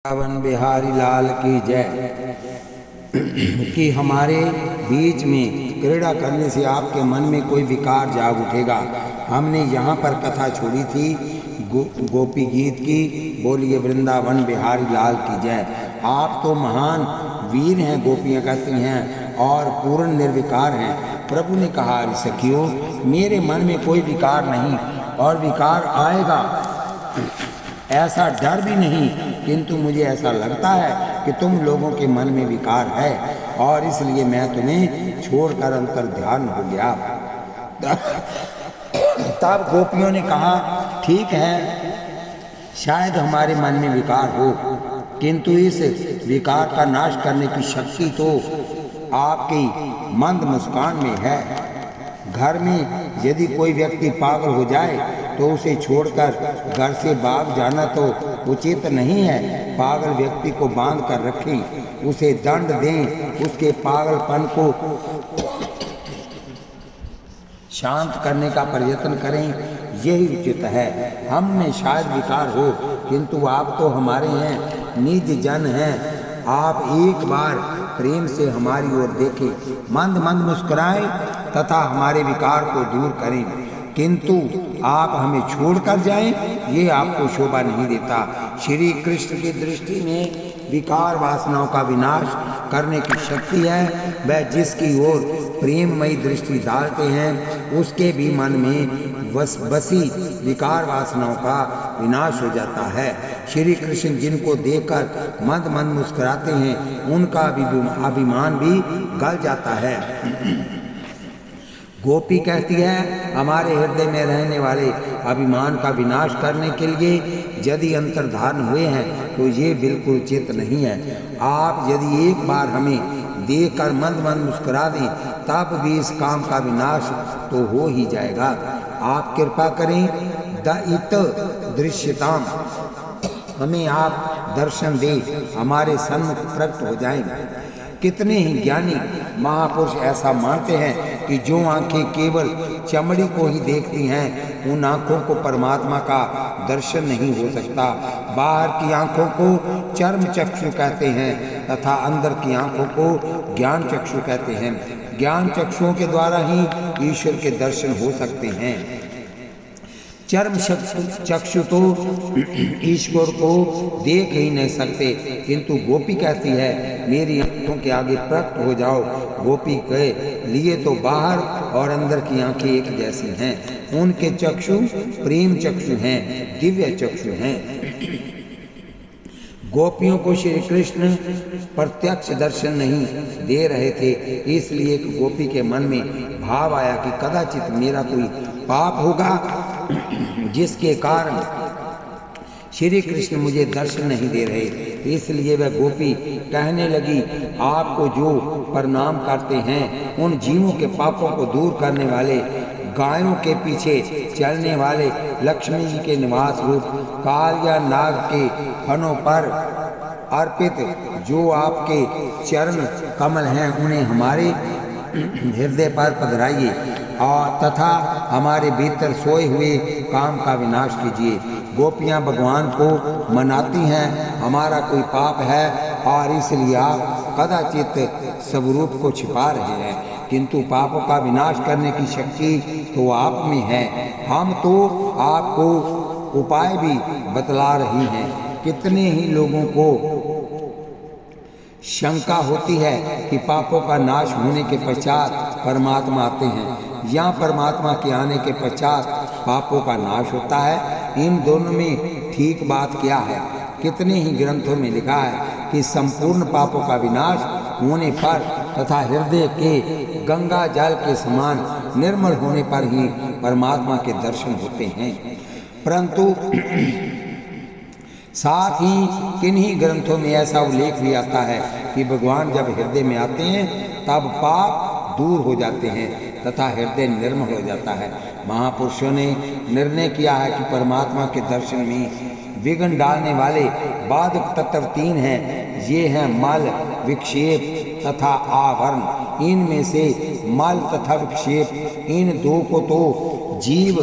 वृंदावन बिहारी लाल की जय। कि हमारे बीच में क्रीड़ा करने से आपके मन में कोई विकार जाग उठेगा। हमने यहाँ पर कथा छोड़ी थी गोपी गीत की। बोलिए वृंदावन बिहारी लाल की जय। आप तो महान वीर हैं, गोपियाँ कहती हैं, और पूर्ण निर्विकार हैं। प्रभु ने कहा, अरे सखियों, मेरे मन में कोई विकार नहीं, और विकार आएगा ऐसा डर भी नहीं, किंतु मुझे ऐसा लगता है कि तुम लोगों के मन में विकार है, और इसलिए मैं तुम्हें छोड़कर अंतर ध्यान हो गया। तब गोपियों ने कहा, ठीक है, शायद हमारे मन में विकार हो, किंतु इस विकार का नाश करने की शक्ति तो आपकी मंद मुस्कान में है। घर में यदि कोई व्यक्ति पागल हो जाए तो उसे छोड़कर घर से भाग जाना तो उचित नहीं है। पागल व्यक्ति को बांध कर रखें, उसे दंड दें, उसके पागलपन को शांत करने का प्रयत्न करें, यही उचित है। हम में शायद विकार हो, किंतु आप तो हमारे हैं, निज जन हैं। आप एक बार प्रेम से हमारी ओर देखें, मंद मंद मुस्कुराएं तथा हमारे विकार को दूर करें, किंतु आप हमें छोड़कर जाएं, ये आपको शोभा नहीं देता। श्री कृष्ण की दृष्टि में विकार वासनाओं का विनाश करने की शक्ति है। वह जिसकी ओर प्रेममयी दृष्टि डालते हैं, उसके भी मन में बसी विकार वासनाओं का विनाश हो जाता है। श्री कृष्ण जिनको देखकर मंद मंद मुस्कुराते हैं, उनका अभिमान भी गल जाता है। गोपी कहती है, हमारे हृदय में रहने वाले अभिमान का विनाश करने के लिए यदि अंतर्धान हुए हैं तो ये बिल्कुल उचित नहीं है। आप यदि एक बार हमें देखकर मंद मंद मुस्कुरा दें, तब भी इस काम का विनाश तो हो ही जाएगा। आप कृपा करें, दयित दृश्यताम, हमें आप दर्शन दें, हमारे सन्मुख प्रकट हो जाएं। कितने ही ज्ञानी महापुरुष ऐसा मानते हैं कि जो आंखें केवल चमड़ी को ही देखती हैं, उन आंखों को परमात्मा का दर्शन नहीं हो सकता। बाहर की आंखों को चर्म चक्षु कहते हैं तथा अंदर की आंखों को ज्ञान चक्षु कहते हैं। ज्ञान चक्षुओं के द्वारा ही ईश्वर के दर्शन हो सकते हैं। चर्म चक्षु तो ईश्वर को देख ही नहीं सकते, किंतु गोपी कहती है, मेरी आंखों के आगे प्रकट हो जाओ। गोपी के लिए तो बाहर और अंदर की आंखें एक जैसी हैं। उनके चक्षु प्रेम चक्षु हैं, दिव्य चक्षु हैं। गोपियों को श्री कृष्ण प्रत्यक्ष दर्शन नहीं दे रहे थे, इसलिए एक गोपी के मन में भाव आया कि कदाचित मेरा कोई पाप होगा जिसके कारण श्री कृष्ण मुझे दर्शन नहीं दे रहे। इसलिए वह गोपी कहने लगी, आपको जो प्रणाम करते हैं, उन जीवों के पापों को दूर करने वाले, गायों के पीछे चलने वाले लक्ष्मी जी के निवास रूप काल या नाग के फनों पर अर्पित जो आपके चरण कमल हैं, उन्हें हमारे हृदय पर पधराइए और तथा हमारे भीतर सोए हुए काम का विनाश कीजिए। गोपियाँ भगवान को मनाती हैं, हमारा कोई पाप है और इसलिए आप कदाचित स्वरूप को छिपा रहे हैं, किंतु पापों का विनाश करने की शक्ति तो आप में है। हम तो आपको उपाय भी बतला रही हैं। कितने ही लोगों को शंका होती है कि पापों का नाश होने के पश्चात परमात्मा आते हैं, या परमात्मा के आने के पश्चात पापों का नाश होता है। इन दोनों में ठीक बात क्या है? कितने ही ग्रंथों में लिखा है कि संपूर्ण पापों का विनाश होने पर तथा हृदय के गंगा जल के समान निर्मल होने पर ही परमात्मा के दर्शन होते हैं। परंतु साथ ही किन्हीं ग्रंथों में ऐसा उल्लेख भी आता है कि भगवान जब हृदय में आते हैं तब पाप दूर हो जाते हैं तथा हृदय निर्मल हो जाता है। महापुरुषों ने निर्णय किया है कि परमात्मा के दर्शन में विघ्न डालने वाले बाधक तत्व तीन हैं। ये हैं मल, विक्षेप तथा आवरण। इनमें से मल तथा विक्षेप, इन दो को तो जीव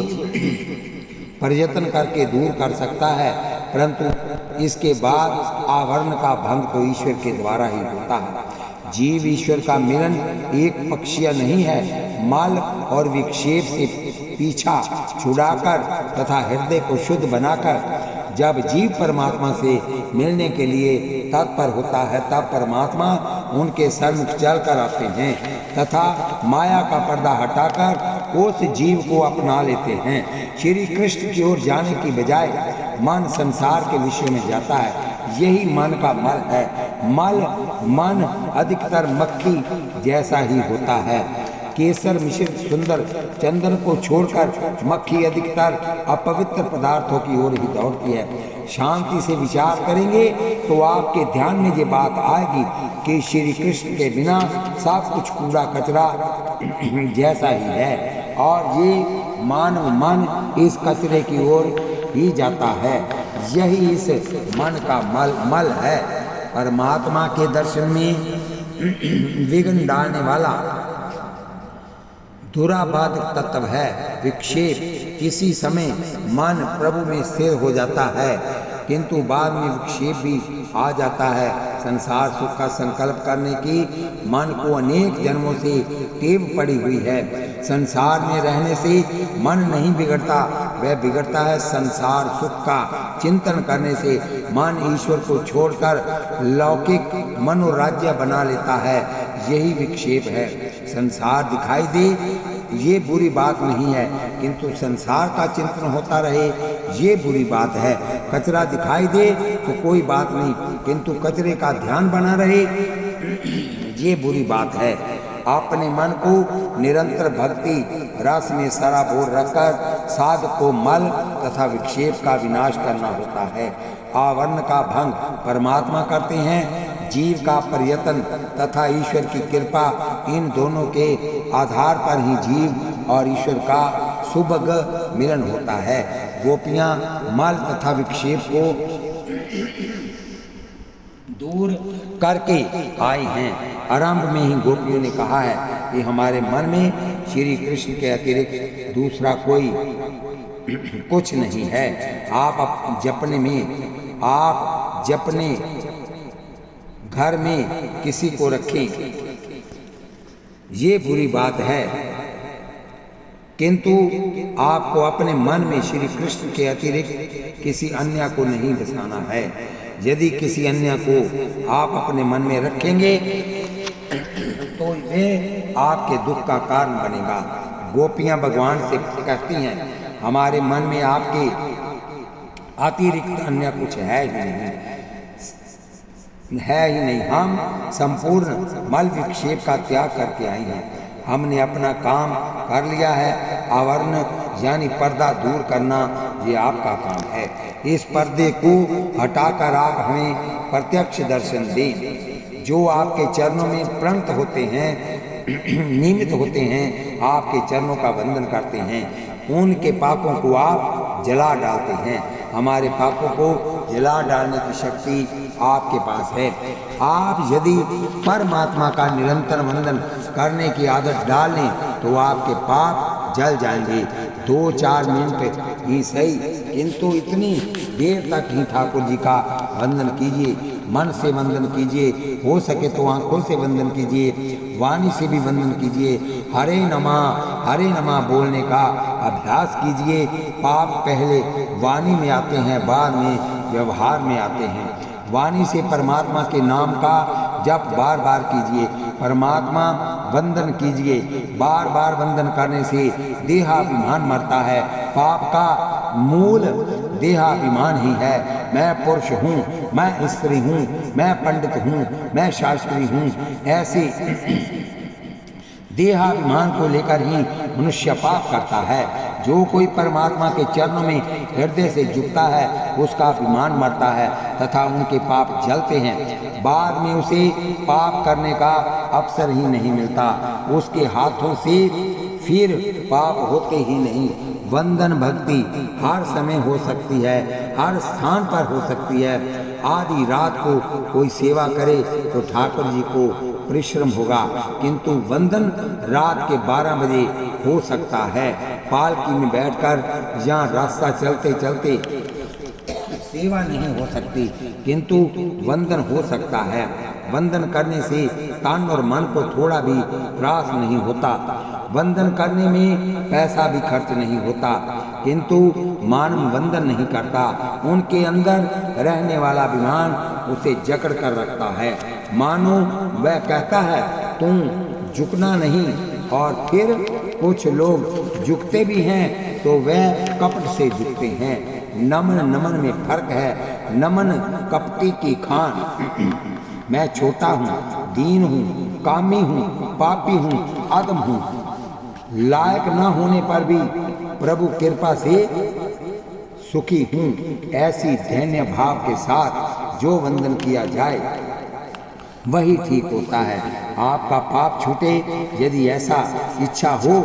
प्रयत्न करके दूर कर सकता है, परंतु इसके बाद आवरण का भंग तो ईश्वर के द्वारा ही होता है। जीव ईश्वर का मिलन एक पक्षीय नहीं है। मल और विक्षेप से पीछा छुड़ाकर तथा हृदय को शुद्ध बनाकर जब जीव परमात्मा से मिलने के लिए तत्पर होता है, तब परमात्मा उनके सन्मुख चलकर आते हैं तथा माया का पर्दा हटाकर उस जीव को अपना लेते हैं। श्री कृष्ण की ओर जाने की बजाय मन संसार के विषय में जाता है। यही मन का मल है। मन अधिकतर मक्खी जैसा ही होता है। केसर मिश्रित सुंदर चंदन को छोड़कर मक्खी अधिकतर अपवित्र पदार्थों की ओर ही दौड़ती है। शांति से विचार करेंगे तो आपके ध्यान में ये बात आएगी कि श्री कृष्ण के बिना सब कुछ कूड़ा कचरा जैसा ही है और ये मानव मन इस कचरे की ओर ही जाता है। यही इस मन का मल है। परमात्मा के दर्शन में विघ्न डालने वाला दुराबाधक तत्व है विक्षेप। किसी समय मन प्रभु में स्थिर हो जाता है किंतु बाद में विक्षेप भी आ जाता है। संसार सुख का संकल्प करने की मन को अनेक जन्मों से टेव पड़ी हुई है। संसार में रहने से मन नहीं बिगड़ता, वह बिगड़ता है संसार सुख का चिंतन करने से। मन ईश्वर को छोड़कर लौकिक मनोराज्य बना लेता है, यही विक्षेप है। संसार दिखाई दे ये बुरी बात नहीं है, किंतु संसार का चिंतन होता रहे ये बुरी बात है। कचरा दिखाई दे तो कोई बात नहीं, किंतु कचरे का ध्यान बना रहे ये बुरी बात है। अपने मन को निरंतर भक्ति रस में सराबोर रखकर साधक को मल तथा विक्षेप का विनाश करना होता है। आवरण का भंग परमात्मा करते हैं। जीव का प्रयत्न तथा ईश्वर की कृपा, इन दोनों के आधार पर ही जीव और ईश्वर का सुभग मिलन होता है। गोपियां मल तथा विक्षेप को दूर करके आई हैं। आरंभ में ही गोपियों ने कहा है कि हमारे मन में श्री कृष्ण के अतिरिक्त दूसरा कोई कुछ नहीं है। आप जपने घर में किसी को रखें ये बुरी बात है, किंतु आपको अपने मन में श्री कृष्ण के अतिरिक्त किसी अन्य को नहीं बसाना है। यदि किसी अन्य को आप अपने मन में रखेंगे तो वे आपके दुख का कारण बनेगा। गोपियां भगवान से कहती हैं हमारे मन में आपके अतिरिक्त अन्य कुछ है ही नहीं। हम संपूर्ण मल विक्षेप का त्याग करके आई हैं। हमने अपना काम कर लिया है। आवरण यानी पर्दा दूर करना ये आपका काम है। इस पर्दे को हटाकर आप हमें प्रत्यक्ष दर्शन दें। जो आपके चरणों में प्रणत होते हैं, नियमित होते हैं, आपके चरणों का वंदन करते हैं, उनके पापों को आप जला डालते हैं। हमारे पापों को जला डालने की शक्ति आपके पास है। आप यदि परमात्मा का निरंतर वंदन करने की आदत डाल लें तो आपके पाप जल जाएंगे। 2-4 मिनट ही सही, किंतु इतनी देर तक ही ठाकुर जी का वंदन कीजिए। मन से वंदन कीजिए, हो सके तो आंखों से वंदन कीजिए, वाणी से भी वंदन कीजिए। हरे नमः बोलने का अभ्यास कीजिए। पाप पहले वाणी में आते हैं, बाद में व्यवहार में आते हैं। वाणी से परमात्मा के नाम का जप बार बार कीजिए, परमात्मा वंदन कीजिए। बार बार वंदन करने से देहाभिमान मरता है। पाप का मूल देहाभिमान ही है। मैं पुरुष हूँ, मैं स्त्री हूँ, मैं पंडित हूँ, मैं शास्त्री हूँ। ऐसे देहाभिमान को लेकर ही मनुष्य पाप करता है। जो कोई परमात्मा के चरणों में हृदय से झुकता है उसका अभिमान मरता है तथा उनके पाप जलते हैं। बाद में उसे पाप करने का अवसर ही नहीं मिलता। उसके हाथों से फिर पाप होते ही नहीं। वंदन भक्ति हर समय हो सकती है, हर स्थान पर हो सकती है। आधी रात को कोई सेवा करे तो ठाकुर जी को परिश्रम होगा, किंतु वंदन रात के 12 बजे हो सकता है। पालकी में बैठकर यहाँ रास्ता चलते चलते सेवा नहीं हो सकती, किंतु वंदन हो सकता है। वंदन करने से तन और मन को थोड़ा भी त्रास नहीं होता। वंदन करने में पैसा भी खर्च नहीं होता, किंतु मानव वंदन नहीं करता। उनके अंदर रहने वाला अभिमान उसे जकड़ कर रखता है। मानो वह कहता है तुम झुकना नहीं, और फिर कुछ लोग झुकते भी हैं तो वह कपट से झुकते हैं। नमन नमन में फर्क है। नमन कपटी की खान। मैं छोटा हूँ, दीन हूँ, कामी हूँ, पापी हूँ, अधम हूँ, लायक न होने पर भी प्रभु कृपा से सुखी हूँ। ऐसी धन्य भाव के साथ जो वंदन किया जाए वही ठीक होता है। आपका पाप छूटे यदि ऐसा इच्छा हो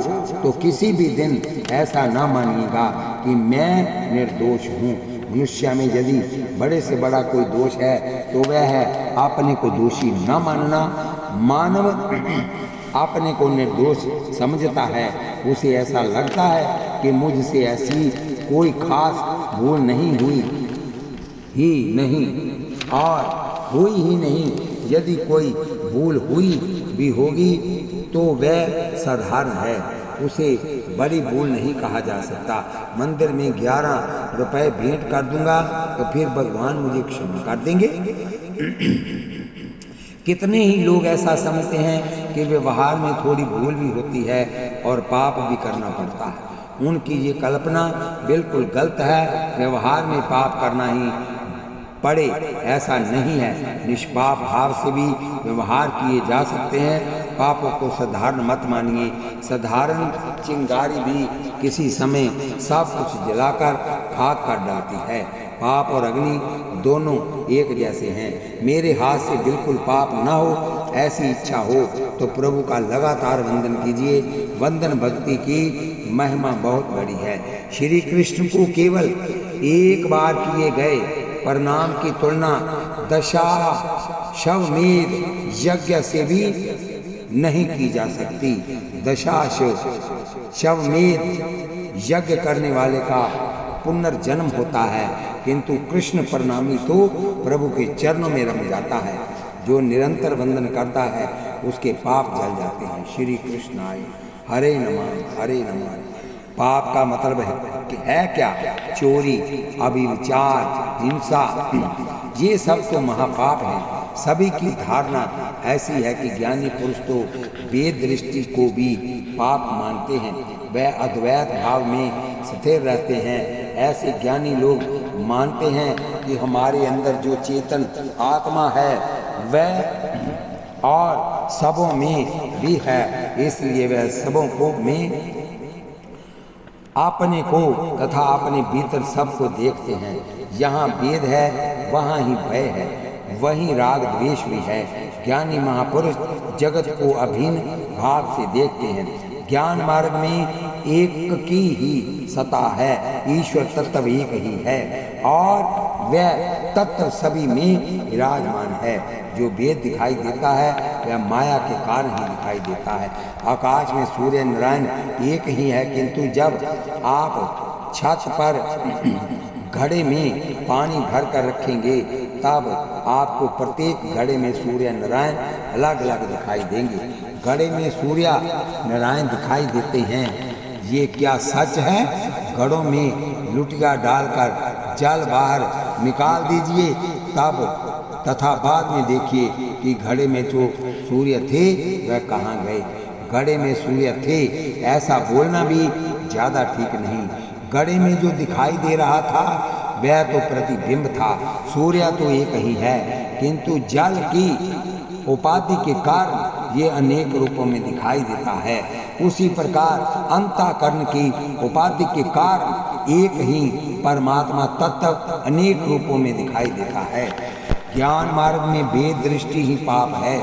तो किसी भी दिन ऐसा ना मानिएगा कि मैं निर्दोष हूँ। मनुष्य में यदि बड़े से बड़ा कोई दोष है तो वह है अपने को दोषी न मानना। मानव अपने को निर्दोष समझता है। उसे ऐसा लगता है कि मुझसे ऐसी कोई खास भूल नहीं हुई ही नहीं और हुई ही नहीं। यदि कोई भूल हुई भी होगी तो वह साधारण है, उसे बड़ी भूल नहीं कहा जा सकता। मंदिर में 11 रुपए भेंट कर दूंगा तो फिर भगवान मुझे क्षमा कर देंगे। कितने ही लोग ऐसा समझते हैं कि व्यवहार में थोड़ी भूल भी होती है और पाप भी करना पड़ता है। उनकी ये कल्पना बिल्कुल गलत है। व्यवहार में पाप करना ही पड़े ऐसा नहीं है। निष्पाप भाव से भी व्यवहार किए जा सकते हैं। पापों को साधारण मत मानिए। साधारण चिंगारी भी किसी समय सब कुछ जलाकर खाक कर डालती है। पाप और अग्नि दोनों एक जैसे हैं। मेरे हाथ से बिल्कुल पाप न हो ऐसी इच्छा हो तो प्रभु का लगातार वंदन कीजिए। वंदन भक्ति की महिमा बहुत बड़ी है। श्री कृष्ण को केवल एक बार किए गए प्रणाम की तुलना दशाश्वमेध यज्ञ से भी नहीं की जा सकती। दशाश्वमेध यज्ञ करने वाले का पुनर्जन्म होता है, किंतु कृष्ण प्रणामी तो प्रभु के चरणों में रम जाता है। जो निरंतर वंदन करता है उसके पाप जल जाते हैं। श्री कृष्ण आए। हरे नमः हरे नमः। पाप का मतलब है क्या? चोरी, अभिविचार, हिंसा, ये सब तो महापाप हैं। सभी की धारणा ऐसी है कि ज्ञानी पुरुष तो वेद दृष्टि को भी पाप मानते हैं। वह अद्वैत भाव में स्थिर रहते हैं। ऐसे ज्ञानी लोग मानते हैं कि हमारे अंदर जो चेतन आत्मा है वह और सबों में भी है, इसलिए वह सबों को में अपने को तथा अपने भीतर सबको देखते हैं। यहाँ भेद है वहाँ ही भय है, वहीं राग द्वेष भी है। ज्ञानी महापुरुष जगत को अभिन्न भाव से देखते हैं। ज्ञान मार्ग में एक की ही सत्ता है। ईश्वर तत्व एक ही है और वह तत्व सभी में विराजमान है। जो भेद दिखाई देता है वह माया के कारण ही दिखाई देता है। आकाश में सूर्य नारायण एक ही है, किंतु जब आप छत पर घड़े में पानी भर कर रखेंगे तब आपको प्रत्येक घड़े में सूर्य नारायण अलग अलग दिखाई देंगे। घड़े में सूर्य नारायण दिखाई देते हैं, ये क्या सच है? घड़ों में लुटिया डालकर जल बाहर निकाल दीजिए तथा बाद में देखिए कि घड़े में जो सूर्य थे वह कहाँ गए। घड़े में सूर्य थे ऐसा बोलना भी ज़्यादा ठीक नहीं। घड़े में जो दिखाई दे रहा था वह तो प्रतिबिंब था। सूर्य तो एक ही है, किंतु जल की उपाधि के कारण ये अनेक रूपों में दिखाई देता है। उसी प्रकार अंतःकरण की उपाधि के कारण एक ही परमात्मा तत्व अनेक रूपों में दिखाई देता है। ज्ञान मार्ग में भेद दृष्टि ही पाप है।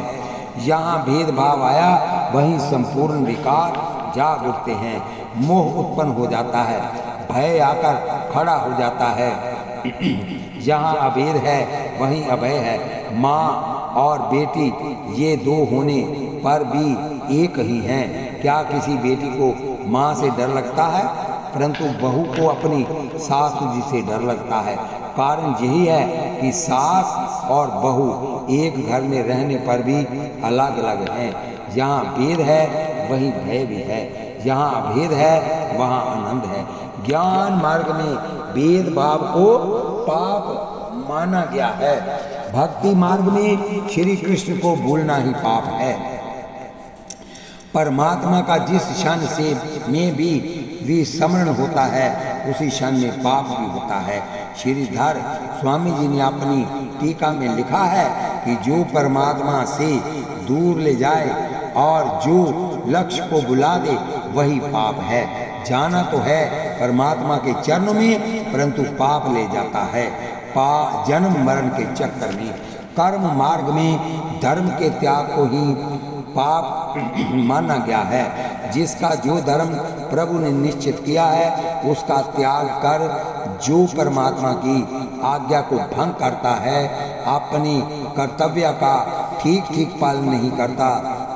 यहाँ भेदभाव आया वहीं संपूर्ण विकार जाग उठते हैं। मोह उत्पन्न हो जाता है, भय आकर खड़ा हो जाता है। यहाँ अभेद है वहीं अभय है। माँ और बेटी ये दो होने पर भी एक ही हैं। क्या किसी बेटी को माँ से डर लगता है? परंतु बहू को अपनी सासू जी से डर लगता है। कारण यही है कि सास और बहू एक घर में रहने पर भी अलग अलग हैं। जहाँ भेद है वहीं भय भी है, जहाँ अभेद है वहाँ आनंद है। ज्ञान मार्ग में भेदभाव को पाप माना गया है। भक्ति मार्ग में श्री कृष्ण को भूलना ही पाप है। परमात्मा का जिस क्षण से में भी विस्मरण होता है उसी क्षण में पाप भी होता है। श्रीधर स्वामी जी ने अपनी टीका में लिखा है कि जो परमात्मा से दूर ले जाए और जो लक्ष्य को बुला दे वही पाप है। जाना तो है परमात्मा के चरणों में, परंतु पाप ले जाता है जन्म मरण के चक्कर में। कर्म मार्ग में धर्म के त्याग को ही पाप माना गया है। जिसका जो धर्म प्रभु ने निश्चित किया है उसका त्याग कर जो परमात्मा की आज्ञा को भंग करता है, अपने कर्तव्य का ठीक पालन नहीं करता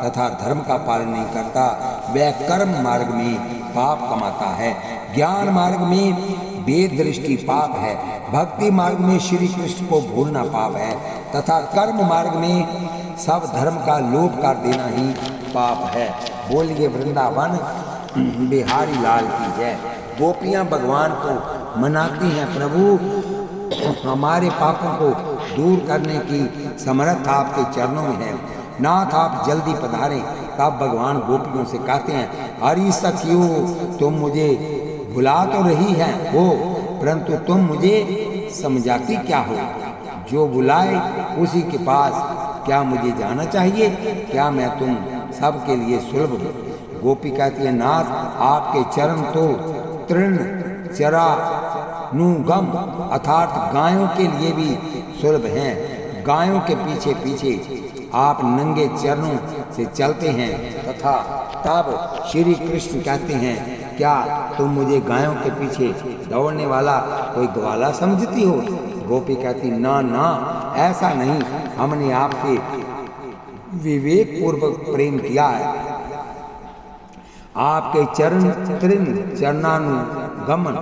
तथा धर्म का पालन नहीं करता, वह कर्म मार्ग में पाप कमाता है। ज्ञान मार्ग में भेद दृष्टि पाप है, भक्ति मार्ग में श्री कृष्ण को भूलना पाप है तथा कर्म मार्ग में सब धर्म का लोप कर देना ही पाप है। बोलिए वृंदावन बिहारी लाल की जय। गोपियाँ भगवान को मनाती हैं, प्रभु हमारे पापों को दूर करने की समर्थ आपके चरणों में है, नाथ आप जल्दी पधारें। तब भगवान गोपियों से कहते हैं, हरि सखियो तुम मुझे भुला तो रही है हो, परंतु तुम मुझे समझाती क्या हो। जो बुलाए उसी के पास क्या मुझे जाना चाहिए, क्या मैं तुम सबके लिए सुलभ हूँ। गोपी कहती है, नाथ आपके चरण तो तृण चरा नुगम अर्थात गायों के लिए भी सुलभ हैं। गायों के पीछे पीछे आप नंगे चरणों से चलते हैं तथा तब श्री कृष्ण कहते हैं, क्या तुम मुझे गायों के पीछे दौड़ने वाला कोई ग्वाला समझती हो। गोपी कहती, ना ना ऐसा नहीं, हमने आपसे विवेक पूर्वक प्रेम किया है। आपके चरण तृण चरणानुगमन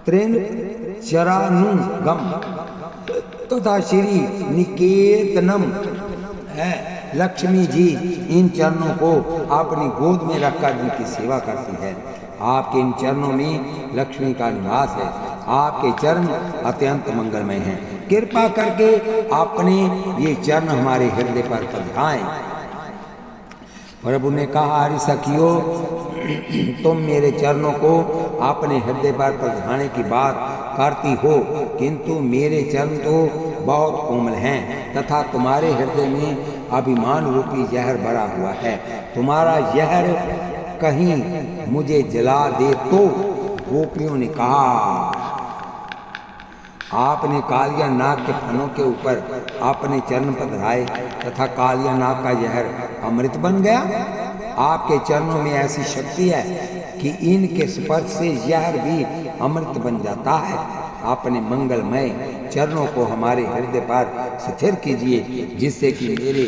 तृण चरानुगम तथा श्री निकेतनम है। लक्ष्मी जी इन चरणों को अपनी गोद में रखकर उनकी सेवा करती है। आपके इन चरणों में लक्ष्मी का निवास है। आपके चरण अत्यंत मंगलमय हैं। कृपा करके अपने ये चरण हमारे हृदय पर पधारें। प्रभु ने कहा, हरि सखियो तुम मेरे चरणों को अपने हृदय पर पधारने की बात करती हो, किंतु मेरे चरण तो बहुत कोमल हैं तथा तुम्हारे हृदय में अभिमान रूपी जहर भरा हुआ है। तुम्हारा जहर कहीं मुझे जला दे तो। गोपियों ने कहा, आपने कालिया नाग के फनों के ऊपर अपने चरण पधराए तथा कालिया नाग का जहर अमृत बन गया। आपके चरणों में ऐसी शक्ति है कि इनके स्पर्श से जहर भी अमृत बन जाता है। अपने मंगलमय चरणों को हमारे हृदय पर स्थिर कीजिए, जिससे कि मेरे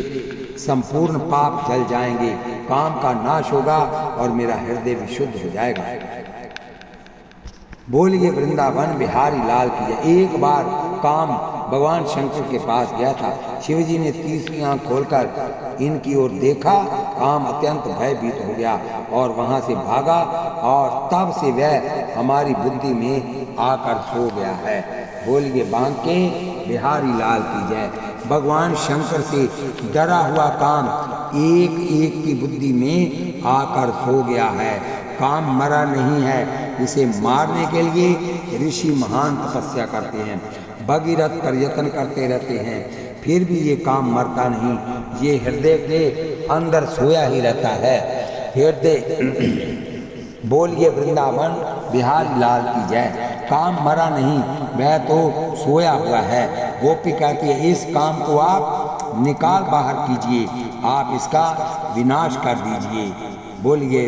संपूर्ण पाप जल जाएंगे, काम का नाश होगा और मेरा हृदय विशुद्ध हो जाएगा। बोलिए वृंदावन बिहारी लाल की जय। एक बार काम भगवान शंकर के पास गया था। शिवजी ने तीसरी आंख खोलकर इनकी ओर देखा। काम अत्यंत भयभीत हो गया और वहां से भागा और तब से वह हमारी बुद्धि में आकर सो गया है। बोलिए बांके बिहारी लाल की जय। भगवान शंकर से डरा हुआ काम एक एक की बुद्धि में आकर सो गया है। काम मरा नहीं है, इसे मारने के लिए ऋषि महान तपस्या करते हैं, भगीरथ प्रयत्न करते रहते हैं, फिर भी ये काम मरता नहीं। ये हृदय के अंदर सोया ही रहता है। हृदय बोलिए वृंदावन बिहारी लाल की जय। काम मरा नहीं, वह तो सोया हुआ है। गोपी कहती है, इस काम को आप निकाल बाहर कीजिए, आप इसका विनाश कर दीजिए। बोलिए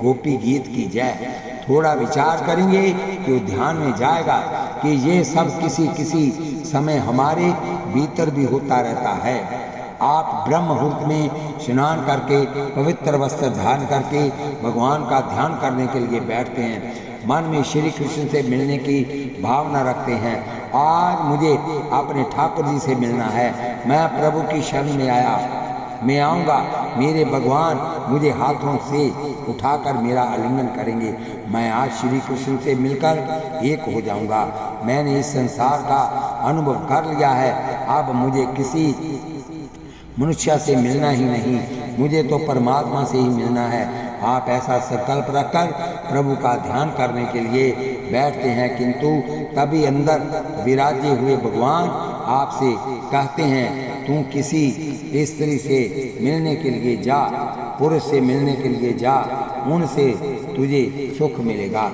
गोपी गीत की जय। थोड़ा विचार करेंगे तो ध्यान में जाएगा कि ये सब किसी समय हमारे भीतर भी होता रहता है। आप ब्रह्म मुहूर्त में स्नान करके पवित्र वस्त्र धारण करके भगवान का ध्यान करने के लिए बैठते हैं, मन में श्री कृष्ण से मिलने की भावना रखते हैं। आज मुझे अपने ठाकुर जी से मिलना है, मैं प्रभु की शरण में आया, मैं आऊँगा, मेरे भगवान मुझे हाथों से उठाकर मेरा आलिंगन करेंगे, मैं आज श्री कृष्ण से मिलकर एक हो जाऊँगा। मैंने इस संसार का अनुभव कर लिया है, अब मुझे किसी मनुष्य से मिलना ही नहीं, मुझे तो परमात्मा से ही मिलना है। आप ऐसा संकल्प रखकर प्रभु का ध्यान करने के लिए बैठते हैं, किंतु तभी अंदर विराजे हुए भगवान आपसे कहते हैं, तू किसी स्त्री से मिलने के लिए जा, पुरुष से मिलने के लिए जा, उनसे तुझे सुख मिलेगा।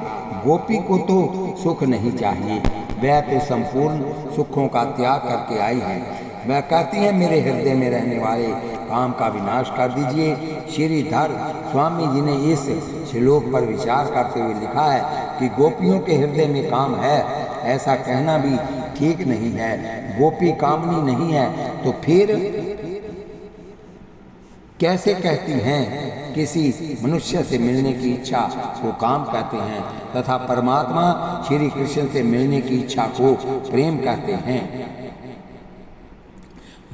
गोपी को तो सुख नहीं चाहिए, वह तो संपूर्ण सुखों का त्याग करके आई है। वह कहती है, मेरे हृदय में रहने वाले काम का विनाश कर दीजिए। श्रीधर स्वामी जी ने इस श्लोक पर विचार करते हुए लिखा है कि गोपियों के हृदय में काम है, ऐसा कहना भी ठीक नहीं है। गोपी कामनी नहीं है तो फिर कैसे कहती हैं? किसी मनुष्य से मिलने की इच्छा को काम कहते हैं तथा परमात्मा श्री कृष्ण से मिलने की इच्छा को प्रेम कहते हैं।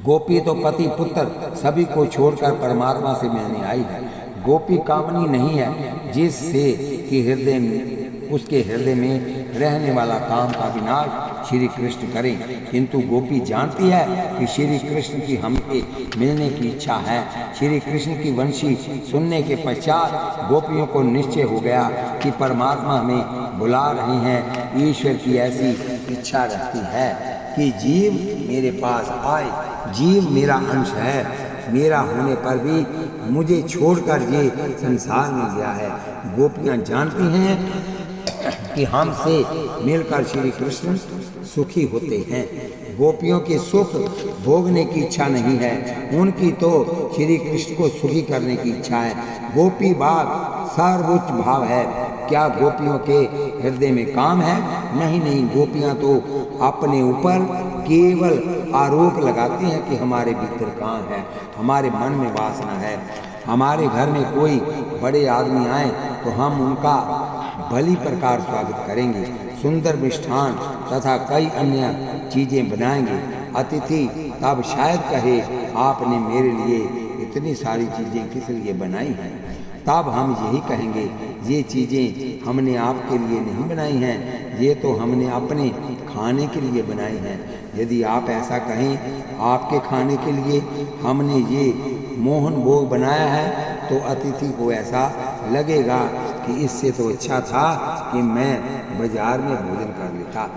गोपी तो पति पुत्र सभी को छोड़कर परमात्मा से मिलने आई है। गोपी कामनी नहीं है जिससे कि उसके हृदय में रहने वाला काम का विनाश श्री कृष्ण करें, किंतु गोपी जानती है कि श्री कृष्ण की हमसे मिलने की इच्छा है। श्री कृष्ण की वंशी सुनने के पश्चात गोपियों को निश्चय हो गया कि परमात्मा हमें बुला रहे हैं। ईश्वर की ऐसी इच्छा रहती है कि जीव मेरे पास आए, जीव मेरा अंश है, मेरा होने पर भी मुझे छोड़कर ये संसार में गया है। गोपियाँ जानती हैं कि हमसे मिलकर श्री कृष्ण सुखी होते हैं। गोपियों के सुख भोगने की इच्छा नहीं है, उनकी तो श्री कृष्ण को सुखी करने की इच्छा है। गोपी भाव सर्वोच्च भाव है। क्या गोपियों के हृदय में काम है? नहीं नहीं, गोपियाँ तो अपने ऊपर केवल आरोप लगाती हैं कि हमारे भीतर काम है, हमारे मन में वासना है। हमारे घर में कोई बड़े आदमी आए तो हम उनका भली प्रकार स्वागत करेंगे, सुंदर मिष्ठान तथा कई अन्य चीज़ें बनाएंगे। अतिथि तब शायद कहे, आपने मेरे लिए इतनी सारी चीज़ें किस लिए बनाई हैं? तब हम यही कहेंगे, ये चीज़ें हमने आपके लिए नहीं बनाई हैं, ये तो हमने अपने खाने के लिए बनाई हैं। यदि आप ऐसा कहें, आपके खाने के लिए हमने ये मोहन भोग बनाया है, तो अतिथि को ऐसा लगेगा कि इससे तो अच्छा था कि मैं बाजार में भोजन कर लेता।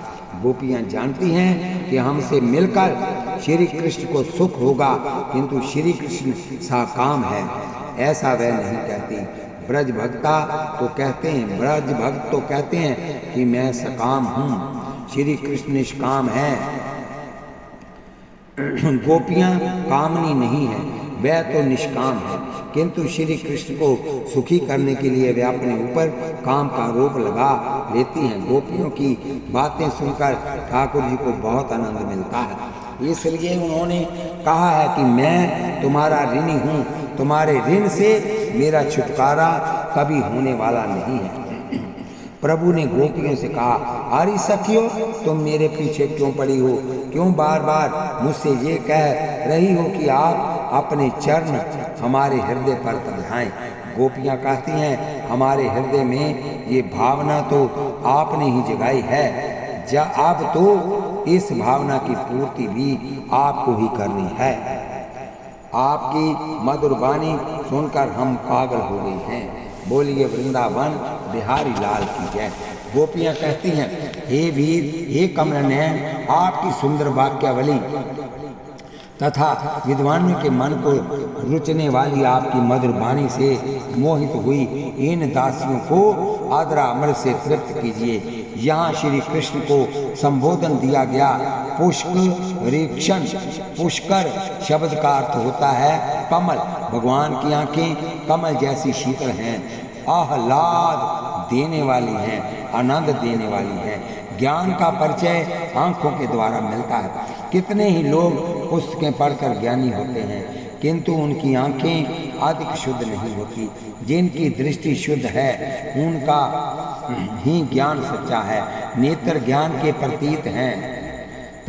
गोपियाँ जानती हैं कि हमसे मिलकर श्री कृष्ण को सुख होगा, किंतु श्री कृष्ण सा काम है, ऐसा वह नहीं कहती। ब्रज भक्ता तो कहते हैं, ब्रज भक्त तो कहते हैं कि मैं सकाम हूँ, श्री कृष्ण निष्काम है। गोपियाँ कामनी नहीं है, वह तो निष्काम है, किंतु श्री कृष्ण को सुखी करने के लिए वे अपने ऊपर काम का आरोप लगा लेती हैं। गोपियों की बातें सुनकर ठाकुर जी को बहुत आनंद मिलता है, इसलिए उन्होंने कहा है कि मैं तुम्हारा ऋणी हूँ, तुम्हारे ऋण से मेरा छुटकारा कभी होने वाला नहीं है। प्रभु ने गोपियों से कहा, अरे सखियों, तुम मेरे पीछे क्यों पड़ी हो? क्यों बार बार मुझसे ये कह रही हो कि आप अपने चरण हमारे हृदय पर तबलाएं? गोपियाँ कहती हैं, हमारे हृदय में ये भावना तो आपने ही जगाई है, अब तो इस भावना की पूर्ति भी आपको ही करनी है। आपकी मधुर वाणी सुनकर हम पागल हो गए हैं। बोलिए वृंदावन बिहारी लाल की जय। गोपियाँ कहती हैं, हे वीर, हे कमल नयन, आपकी सुंदर वाक्यावली तथा विद्वानों के मन को रुचने वाली आपकी मधुर वाणी से मोहित हुई इन दासियों को आदरा अमृत से तृप्त कीजिए। यहाँ श्री कृष्ण को संबोधन दिया गया पुष्करीक्षण। पुष्कर शब्द का अर्थ होता है कमल। भगवान की आंखें कमल जैसी शीतल हैं, आह्लाद देने वाली हैं, आनंद देने वाली हैं। ज्ञान का परिचय आंखों के द्वारा मिलता है। कितने ही लोग पुस्तकें पढ़कर ज्ञानी होते हैं, किंतु उनकी आंखें अधिक शुद्ध नहीं होती। जिनकी दृष्टि शुद्ध है, उनका ही ज्ञान सच्चा है। नेत्र ज्ञान के प्रतीक हैं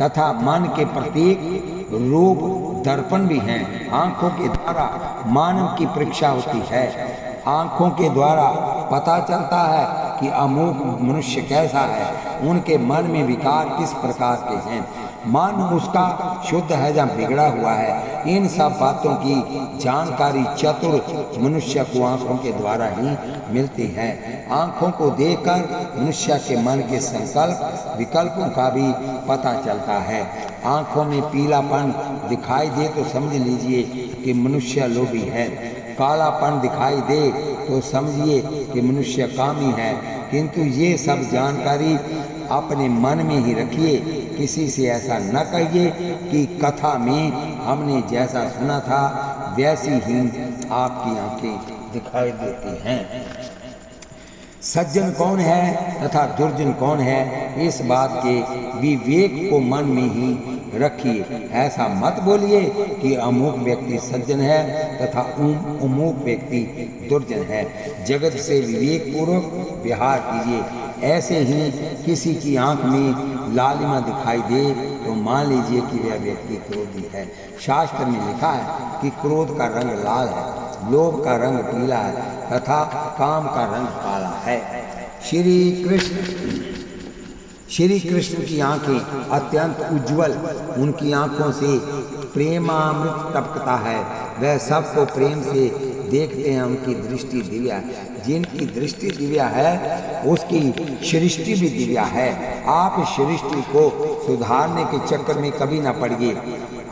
तथा मन के प्रतीक रूप दर्पण भी हैं। आंखों के द्वारा मानव की परीक्षा होती है। आंखों के द्वारा पता चलता है कि अमुक मनुष्य कैसा है, उनके मन में विकार किस प्रकार के हैं, मन उसका शुद्ध है या बिगड़ा हुआ है। इन सब बातों की जानकारी चतुर मनुष्य को आंखों के द्वारा ही मिलती है। आंखों को देखकर मनुष्य के मन के संकल्प विकल्पों का भी पता चलता है। आंखों में पीलापन दिखाई दे तो समझ लीजिए कि मनुष्य लोभी है। कालापन दिखाई दे तो समझिए कि मनुष्य कामी है। किंतु ये सब जानकारी अपने मन में ही रखिए। किसी से ऐसा न कहिए कि कथा में हमने जैसा सुना था वैसी ही आपकी आंखें दिखाई देती हैं। सज्जन कौन है तथा दुर्जन कौन है, इस बात के विवेक को मन में ही रखिए। ऐसा मत बोलिए कि अमुक व्यक्ति सज्जन है तथा अमुक व्यक्ति दुर्जन है। जगत से विवेक पूर्वक विहार कीजिए। ऐसे ही किसी की आंख में लालिमा दिखाई दे तो मान लीजिए कि वह व्यक्ति क्रोधी है। शास्त्र में लिखा है कि क्रोध का रंग लाल है, लोभ का रंग पीला है तथा काम का रंग काला है। श्री कृष्ण की आंखें अत्यंत उज्जवल, उनकी आंखों से प्रेमामृत टपकता है। वह सबको प्रेम से देखते हैं। उनकी दृष्टि दिव्या है। जिनकी दृष्टि दिव्या है उसकी सृष्टि भी दिव्या है। आप इस सृष्टि को सुधारने के चक्कर में कभी ना पड़िए।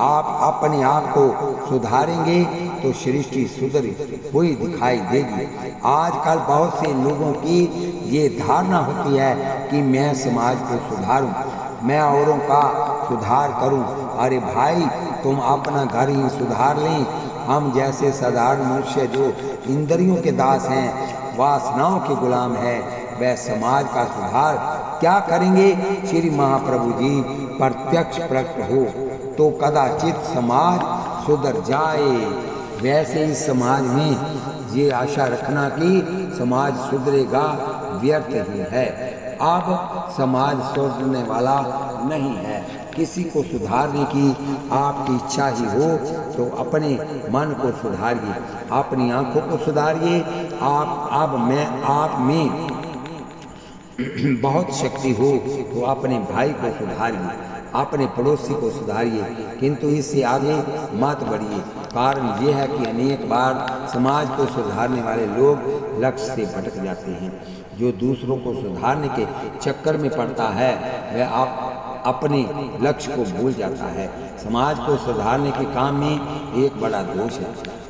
आप अपने आप को सुधारेंगे तो सृष्टि सुधर हुई दिखाई देगी। आजकल बहुत से लोगों की ये धारणा होती है कि मैं समाज को सुधारूं, मैं औरों का सुधार करूं। अरे भाई, तुम अपना घर ही सुधार लें। हम जैसे साधारण मनुष्य जो इंद्रियों के दास हैं, वासनाओं के गुलाम हैं, वह समाज का सुधार क्या करेंगे। श्री महाप्रभु जी प्रत्यक्ष प्रकट हो तो कदाचित समाज सुधर जाए। वैसे ही समाज में ये आशा रखना कि समाज सुधरेगा व्यर्थ ही है। अब समाज सुधरने वाला नहीं है। किसी को सुधारने की आपकी इच्छा ही हो तो अपने मन को सुधारिए, अपनी आंखों को सुधारिए। आप में बहुत शक्ति हो तो अपने भाई को सुधारिए, अपने पड़ोसी को सुधारिए, किंतु इससे आगे मत बढ़िए। कारण यह है कि अनेक बार समाज को सुधारने वाले लोग लक्ष्य से भटक जाते हैं। जो दूसरों को सुधारने के चक्कर में पड़ता है वह अपने लक्ष्य को भूल जाता है। समाज को सुधारने के काम में एक बड़ा दोष है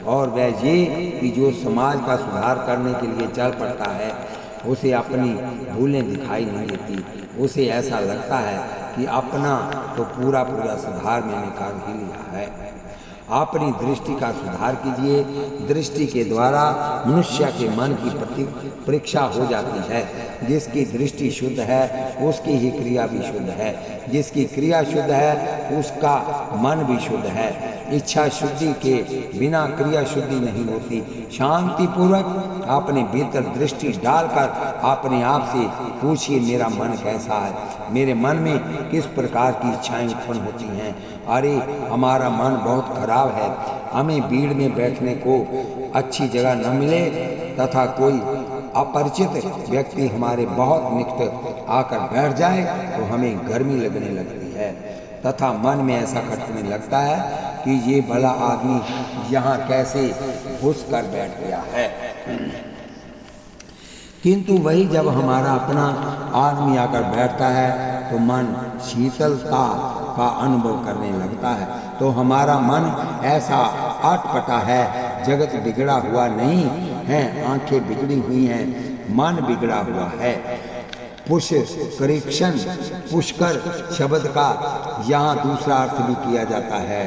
और वह ये कि जो समाज का सुधार करने के लिए चल पड़ता है उसे अपनी भूलें दिखाई नहीं देती। उसे ऐसा लगता है कि अपना तो पूरा सुधार मैंने कर ही लिया है। अपनी दृष्टि का सुधार कीजिए। दृष्टि के द्वारा मनुष्य के मन की परीक्षा हो जाती है। जिसकी दृष्टि शुद्ध है उसकी ही क्रिया भी शुद्ध है। जिसकी क्रिया शुद्ध है उसका मन भी शुद्ध है। इच्छा शुद्धि के बिना क्रिया शुद्धि नहीं होती। शांति पूर्वक अपने भीतर दृष्टि डालकर अपने आप से पूछिए, मेरा मन कैसा है, मेरे मन में किस प्रकार की इच्छाएं उत्पन्न होती हैं। अरे हमारा मन बहुत खराब है। हमें भीड़ में बैठने को अच्छी जगह न मिले तथा कोई अपरिचित व्यक्ति हमारे बहुत निकट आकर बैठ जाए तो हमें गर्मी लगने लगती है तथा मन में ऐसा खटकने लगता है कि ये भला आदमी यहाँ कैसे घुस कर बैठ गया है। किंतु वही जब हमारा अपना आदमी आकर बैठता है तो मन शीतलता का अनुभव करने लगता है। तो हमारा मन ऐसा अटपटा है। जगत बिगड़ा हुआ नहीं है, आंखें बिगड़ी हुई हैं, मन बिगड़ा हुआ है। पुष्कर शब्द का यहाँ दूसरा अर्थ भी किया जाता है।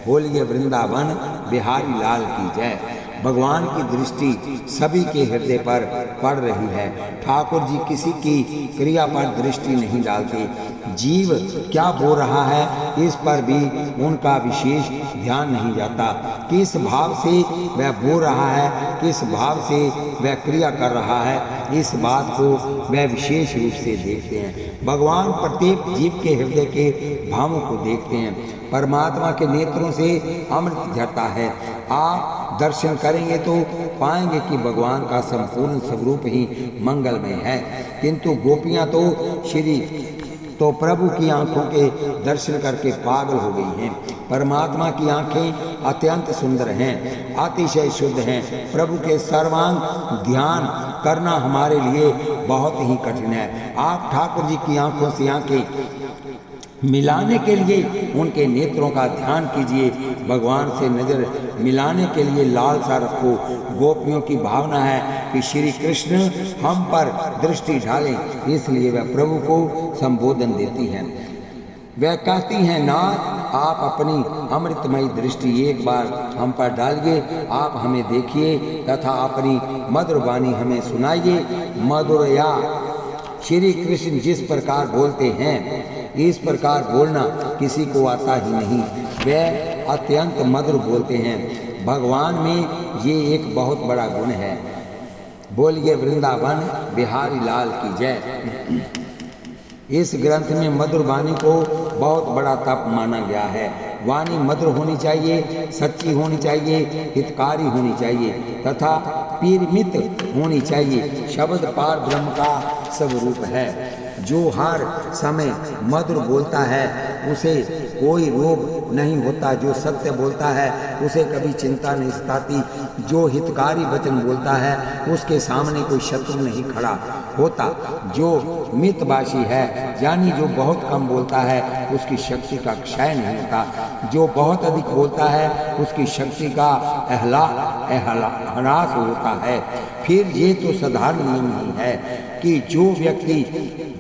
बोलिए वृंदावन बिहारी लाल की जय। भगवान की दृष्टि सभी के हृदय पर पड़ रही है। ठाकुर जी किसी की क्रिया पर दृष्टि नहीं डालते। जीव क्या बोल रहा है इस पर भी उनका विशेष ध्यान नहीं जाता। किस भाव से वह बोल रहा है, किस भाव से वह क्रिया कर रहा है, इस बात को वह विशेष रूप से देखते हैं। भगवान प्रत्येक जीव के हृदय के भावों को देखते हैं। परमात्मा के नेत्रों से अमृत झरता है। आप दर्शन करेंगे तो पाएंगे कि भगवान का संपूर्ण स्वरूप ही मंगलमय है। किंतु गोपियां तो प्रभु की आंखों के दर्शन करके पागल हो गई हैं। परमात्मा की आंखें अत्यंत सुंदर हैं, अतिशय शुद्ध हैं। प्रभु के सर्वांग ध्यान करना हमारे लिए बहुत ही कठिन है। आप ठाकुर जी की आंखों से आंखें मिलाने के लिए उनके नेत्रों का ध्यान कीजिए। भगवान से नजर मिलाने के लिए लालसा रखो। गोपियों की भावना है कि श्री कृष्ण हम पर दृष्टि डालें, इसलिए वह प्रभु को संबोधन देती हैं। वह कहती हैं, नाथ आप अपनी अमृतमयी दृष्टि एक बार हम पर डालिए, आप हमें देखिए तथा अपनी मधुर वाणी हमें सुनाइए। मधुरया श्री कृष्ण जिस प्रकार बोलते हैं इस प्रकार बोलना किसी को आता ही नहीं। वह अत्यंत मधुर बोलते हैं। भगवान में ये एक बहुत बड़ा गुण है। बोलिए वृंदावन बिहारी लाल की जय। इस ग्रंथ में मधुर वाणी को बहुत बड़ा तप माना गया है। वाणी मधुर होनी चाहिए, सच्ची होनी चाहिए, हितकारी होनी चाहिए तथा पीरमित होनी चाहिए। शब्द पार ब्रह्म का स्वरूप है। जो हर समय मधुर बोलता है उसे कोई रोग नहीं होता। जो सत्य बोलता है उसे कभी चिंता नहीं सताती। जो हितकारी वचन बोलता है उसके सामने कोई शत्रु नहीं खड़ा होता। जो मितभाषी है यानी जो बहुत कम बोलता है उसकी शक्ति का क्षय नहीं होता। जो बहुत अधिक बोलता है उसकी शक्ति का ह्रास होता है। फिर ये तो साधारण नियम ही है कि जो व्यक्ति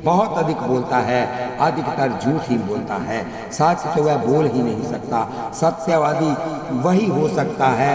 बहुत अधिक बोलता है अधिकतर झूठ ही बोलता है। सच तो वह बोल ही नहीं सकता। सत्यवादी वही हो सकता है